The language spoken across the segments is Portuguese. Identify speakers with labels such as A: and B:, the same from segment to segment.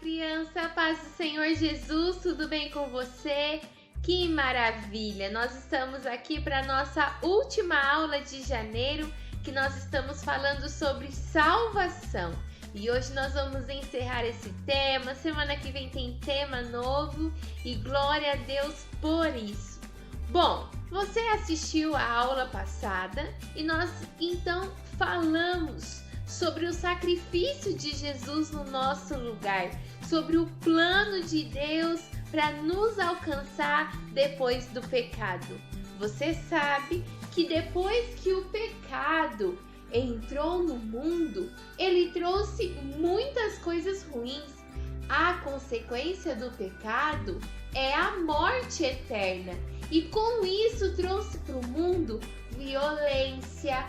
A: criança, paz do Senhor Jesus, tudo bem com você? Que maravilha! Nós estamos aqui para nossa última aula de janeiro, que nós estamos falando sobre salvação. E hoje nós vamos encerrar esse tema. Semana que vem tem tema novo e glória a Deus por isso. Bom, você assistiu a aula passada e nós então falamos sobre o sacrifício de Jesus no nosso lugar, sobre o plano de Deus para nos alcançar depois do pecado. Você sabe que depois que o pecado entrou no mundo, ele trouxe muitas coisas ruins. A consequência do pecado é a morte eterna. E com isso trouxe para o mundo violência,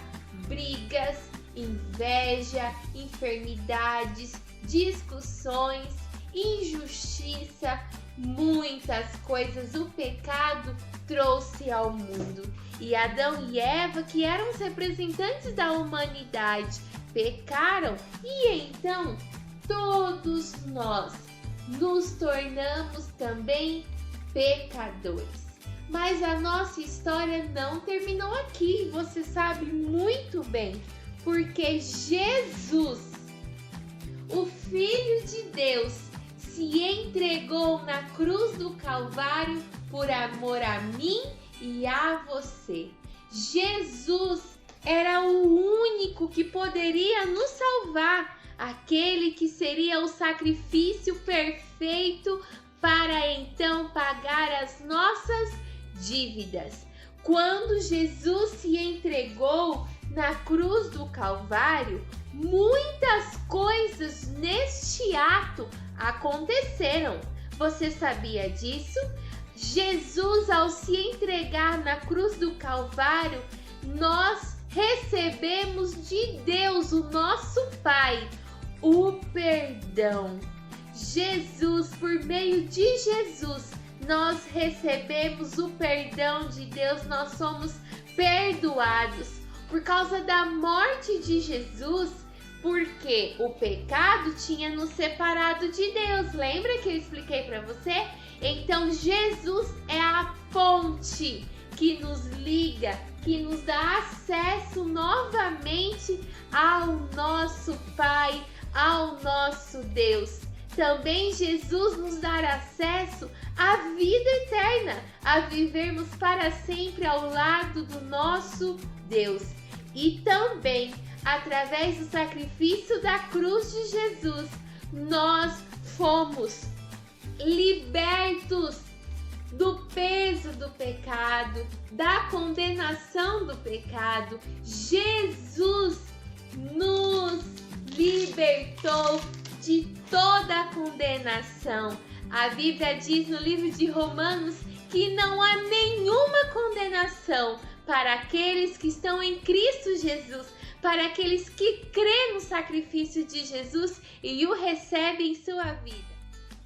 A: brigas, inveja, enfermidades, discussões, injustiça, muitas coisas o pecado trouxe ao mundo. E Adão e Eva, que eram os representantes da humanidade, pecaram e então todos nós nos tornamos também pecadores. Mas a nossa história não terminou aqui, você sabe muito bem, porque Jesus, o Filho de Deus, se entregou na cruz do Calvário por amor a mim e a você. Jesus era o único que poderia nos salvar, aquele que seria o sacrifício perfeito para então pagar as nossas dívidas. Quando Jesus se entregou na cruz do Calvário, muitas coisas neste ato aconteceram. Você sabia disso? Jesus, ao se entregar na cruz do Calvário, nós recebemos de Deus, o nosso Pai, o perdão. Jesus, por meio de Jesus, nós recebemos o perdão de Deus, nós somos perdoados por causa da morte de Jesus, porque o pecado tinha nos separado de Deus. Lembra que eu expliquei para você? Então Jesus é a ponte que nos liga, que nos dá acesso novamente ao nosso Pai, ao nosso Deus. Também Jesus nos dá acesso à vida eterna, a vivermos para sempre ao lado do nosso Deus. E também, através do sacrifício da cruz de Jesus, nós fomos libertos do peso do pecado, da condenação do pecado. Jesus nos libertou de toda a condenação. A Bíblia diz no livro de Romanos que não há nenhuma condenação para aqueles que estão em Cristo Jesus, para aqueles que crêem no sacrifício de Jesus e o recebem em sua vida.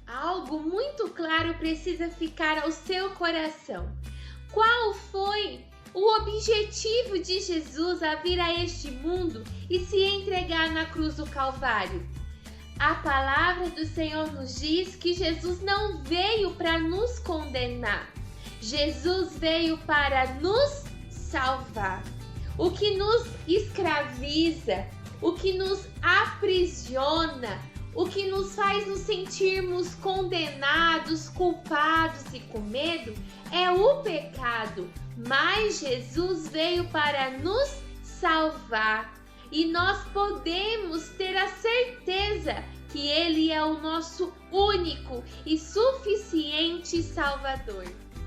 A: Algo muito claro precisa ficar ao seu coração. Qual foi o objetivo de Jesus a vir a este mundo e se entregar na cruz do Calvário? A palavra do Senhor nos diz que Jesus não veio para nos condenar. Jesus veio para nos salvar. O que nos escraviza, o que nos aprisiona, o que nos faz nos sentirmos condenados, culpados e com medo é o pecado. Mas Jesus veio para nos salvar. E nós podemos ter a certeza que Ele é o nosso único e suficiente Salvador.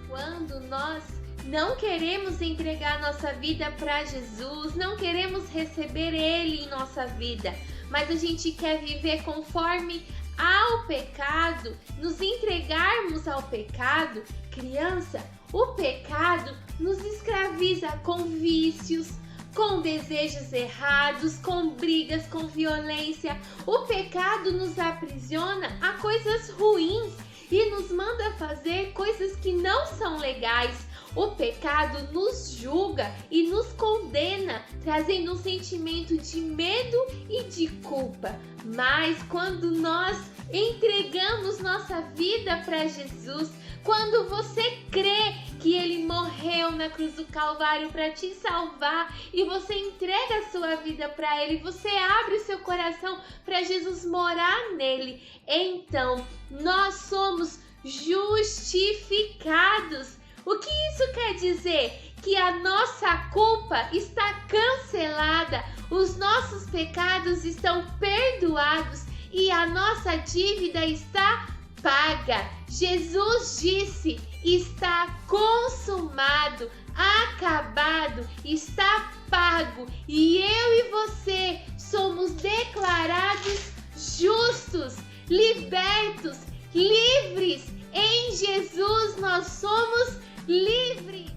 A: Quando nós não queremos entregar nossa vida para Jesus, não queremos receber Ele em nossa vida, mas a gente quer viver conforme ao pecado, nos entregarmos ao pecado, criança, o pecado nos escraviza com vícios, com desejos errados, com brigas, com violência. O pecado nos aprisiona a coisas ruins e nos manda fazer coisas que não são legais. O pecado nos julga e nos condena, trazendo um sentimento de medo e de culpa. Mas quando nós entregamos nossa vida para Jesus, quando você crê que Ele morreu na cruz do Calvário para te salvar e você entrega a sua vida para Ele, você abre o seu coração para Jesus morar nele, então nós somos justificados. O que isso quer dizer? Que a nossa culpa está cancelada, os nossos pecados estão perdoados e a nossa dívida está paga. Jesus disse: está consumado, acabado, está pago. E eu e você somos declarados justos, libertos, livres. Em Jesus nós somos livres.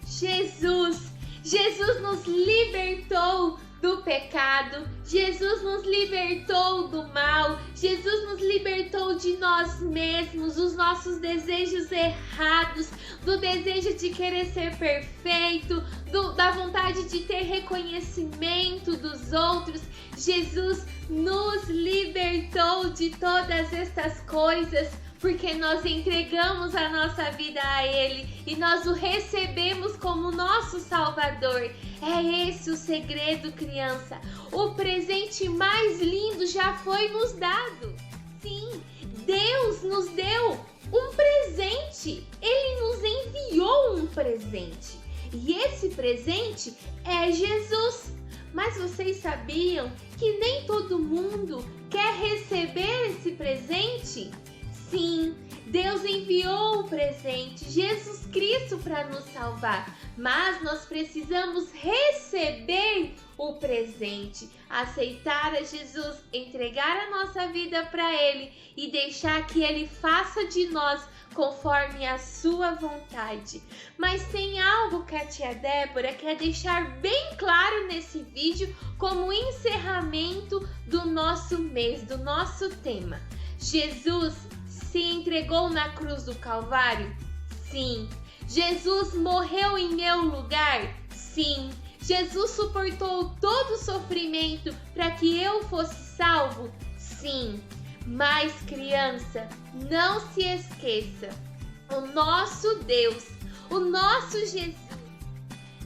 A: Jesus nos libertou do pecado, Jesus nos libertou do mal, Jesus nos libertou de nós mesmos, dos nossos desejos errados, do desejo de querer ser perfeito, da vontade de ter reconhecimento dos outros. Jesus nos libertou de todas estas coisas, porque nós entregamos a nossa vida a Ele e nós o recebemos como nosso Salvador. É esse o segredo, criança. O presente mais lindo já foi nos dado. Sim, Deus nos deu um presente. Ele nos enviou um presente. E esse presente é Jesus. Mas vocês sabiam que nem todo mundo quer receber esse presente? Sim, Deus enviou o presente, Jesus Cristo, para nos salvar, mas nós precisamos receber o presente, aceitar a Jesus, entregar a nossa vida para Ele e deixar que Ele faça de nós conforme a sua vontade. Mas tem algo que a tia Débora quer deixar bem claro nesse vídeo como encerramento do nosso mês, do nosso tema. Jesus se entregou na cruz do Calvário? Sim. Jesus morreu em meu lugar? Sim. Jesus suportou todo o sofrimento para que eu fosse salvo? Sim. Mas, criança, não se esqueça, o nosso Deus, o nosso Jesus,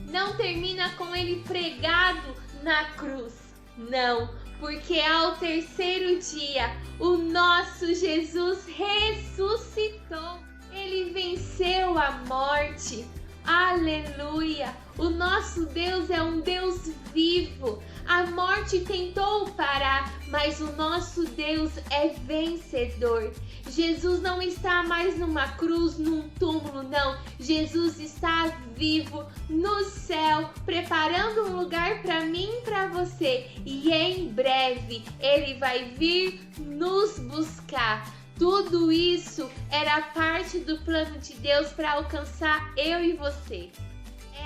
A: não termina com Ele pregado na cruz. Não. Porque ao terceiro dia, o nosso Jesus ressuscitou. Ele venceu a morte. Aleluia! O nosso Deus é um Deus vivo. A morte tentou parar, mas o nosso Deus é vencedor. Jesus não está mais numa cruz, num túmulo, não. Jesus está vivo no céu, preparando um lugar para mim e para você. E em breve Ele vai vir nos buscar. Tudo isso era parte do plano de Deus para alcançar eu e você.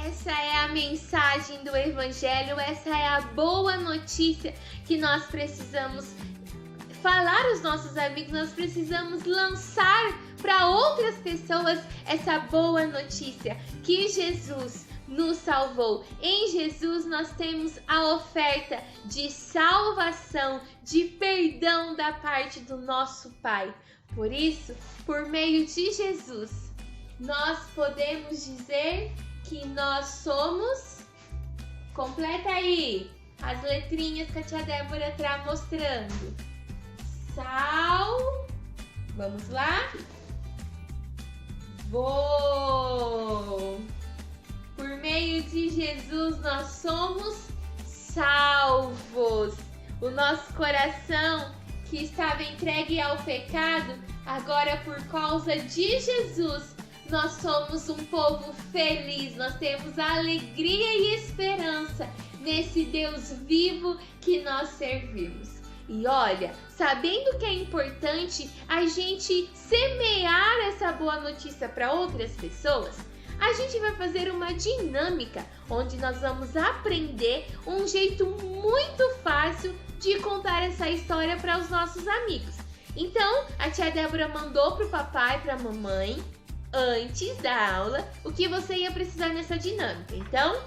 A: Essa é a mensagem do Evangelho, essa é a boa notícia que nós precisamos falar aos nossos amigos, nós precisamos lançar para outras pessoas essa boa notícia, que Jesus nos salvou. Em Jesus nós temos a oferta de salvação, de perdão da parte do nosso Pai. Por isso, por meio de Jesus, nós podemos dizer que nós somos... Completa aí as letrinhas que a tia Débora está mostrando. Vamos lá? Por meio de Jesus nós somos salvos. O nosso coração que estava entregue ao pecado, agora por causa de Jesus, nós somos um povo feliz. Nós temos alegria e esperança nesse Deus vivo que nós servimos. E olha, sabendo que é importante a gente semear essa boa notícia para outras pessoas, a gente vai fazer uma dinâmica onde nós vamos aprender um jeito muito fácil de contar essa história para os nossos amigos. Então, a tia Débora mandou para o papai e para a mamãe, antes da aula, o que você ia precisar nessa dinâmica. Então,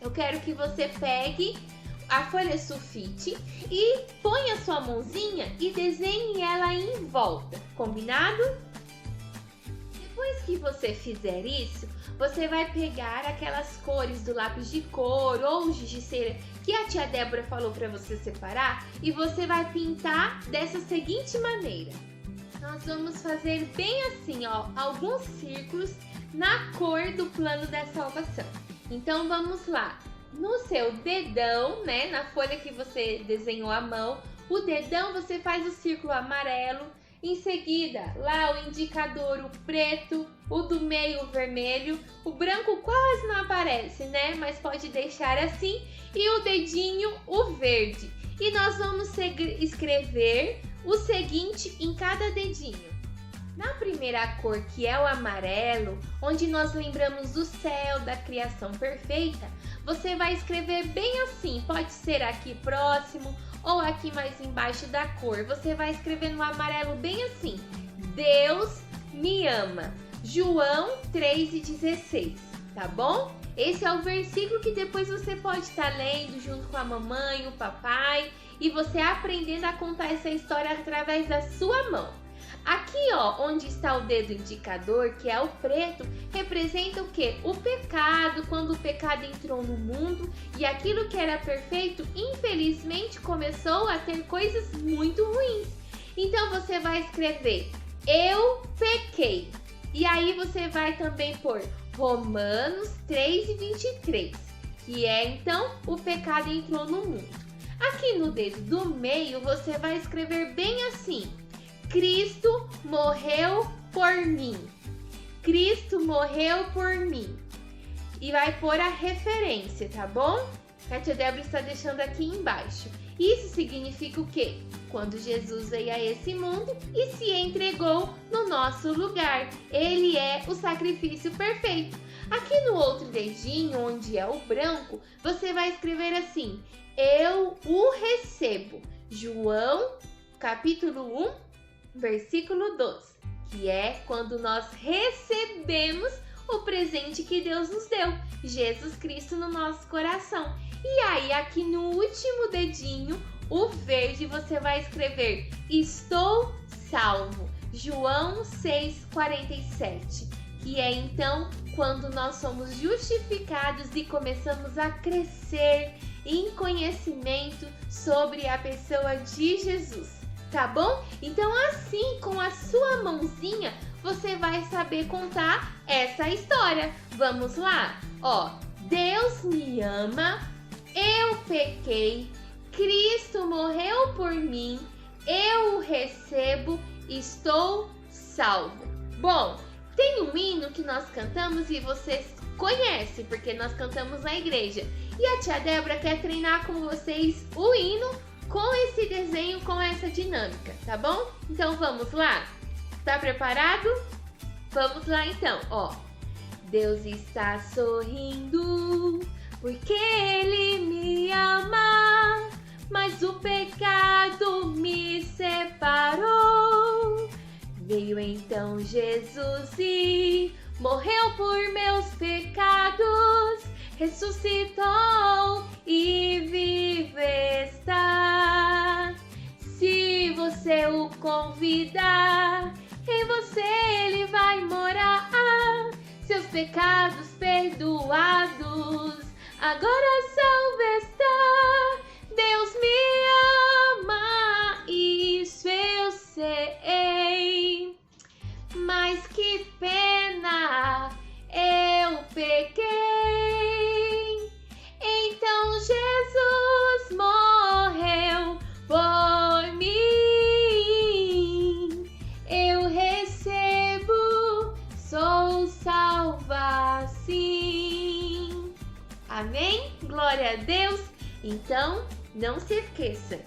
A: eu quero que você pegue a folha sulfite e põe a sua mãozinha e desenhe ela em volta, combinado? Depois que você fizer isso, você vai pegar aquelas cores do lápis de cor ou giz de cera que a tia Débora falou para você separar e você vai pintar dessa seguinte maneira. Nós vamos fazer bem assim, ó, alguns círculos na cor do plano da salvação. Então vamos lá. No seu dedão, né, na folha que você desenhou à mão, o dedão você faz o círculo amarelo. Em seguida, lá o indicador, o preto, o do meio, o vermelho, o branco quase não aparece, né? Mas pode deixar assim. E o dedinho, o verde. E nós vamos escrever o seguinte em cada dedinho. Na primeira cor, que é o amarelo, onde nós lembramos do céu, da criação perfeita, você vai escrever bem assim, pode ser aqui próximo ou aqui mais embaixo da cor. Você vai escrever no amarelo bem assim: Deus me ama. João 3,16, tá bom? Esse é o versículo que depois você pode estar lendo junto com a mamãe, o papai, e você aprendendo a contar essa história através da sua mão. Aqui, ó, onde está o dedo indicador, que é o preto, representa o quê? O pecado, quando o pecado entrou no mundo e aquilo que era perfeito, infelizmente, começou a ter coisas muito ruins. Então, você vai escrever, eu pequei. E aí, você vai também pôr Romanos 3,23, que é, então, o pecado entrou no mundo. Aqui no dedo do meio, você vai escrever bem assim: Cristo morreu por mim. Cristo morreu por mim. E vai pôr a referência, tá bom? A tia Débora está deixando aqui embaixo. Isso significa o quê? Quando Jesus veio a esse mundo e se entregou no nosso lugar. Ele é o sacrifício perfeito. Aqui no outro dedinho, onde é o branco, você vai escrever assim: eu o recebo. João, capítulo 1, versículo 12, que é quando nós recebemos o presente que Deus nos deu, Jesus Cristo no nosso coração. E aí, aqui no último dedinho, o verde, você vai escrever: estou salvo. João 6,47, que é então quando nós somos justificados e começamos a crescer em conhecimento sobre a pessoa de Jesus. Tá bom? Então assim, com a sua mãozinha, você vai saber contar essa história. Vamos lá? Ó, Deus me ama, eu pequei, Cristo morreu por mim, eu o recebo, estou salvo. Bom, tem um hino que nós cantamos e vocês conhecem, porque nós cantamos na igreja. E a tia Débora quer treinar com vocês o hino com esse desenho, com essa dinâmica, tá bom? Então vamos lá? Tá preparado? Vamos lá então, ó. Deus está sorrindo porque Ele me ama, mas o pecado me separou. Veio então Jesus e morreu por meus pecados, ressuscitou e vive está. Se você o convidar, em você ele vai morar. Seus pecados perdoados, agora salvo está. Deus me ama, isso eu sei. Mas que pena, eu pequei. Então Jesus morreu por mim. Eu recebo, sou salva sim. Amém? Glória a Deus. Então, não se esqueça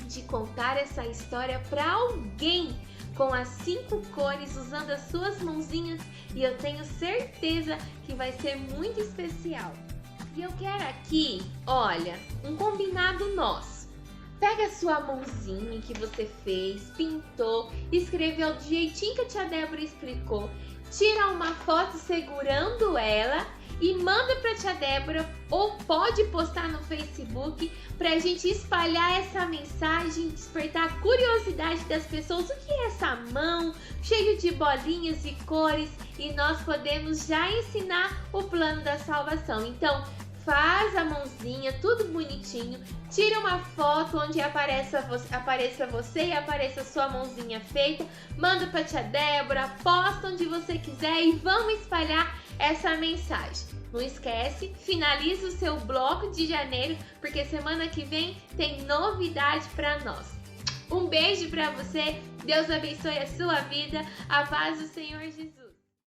A: de contar essa história para alguém com as 5 cores, usando as suas mãozinhas, e eu tenho certeza que vai ser muito especial. E eu quero aqui, olha, um combinado nosso. Pega a sua mãozinha que você fez, pintou, escreveu do jeitinho que a tia Débora explicou. tira uma foto segurando ela e manda pra tia Débora, ou pode postar no Facebook pra gente espalhar essa mensagem, despertar a curiosidade das pessoas. O que é essa mão cheio de bolinhas e cores? E nós podemos já ensinar o plano da salvação. Então, faz a mãozinha, tudo bonitinho, tira uma foto onde apareça você e apareça a sua mãozinha feita, manda pra tia Débora, posta onde você quiser e vamos espalhar essa mensagem. Não esquece, finaliza o seu bloco de janeiro, porque semana que vem tem novidade para nós. Um beijo para você, Deus abençoe a sua vida, a paz do Senhor Jesus.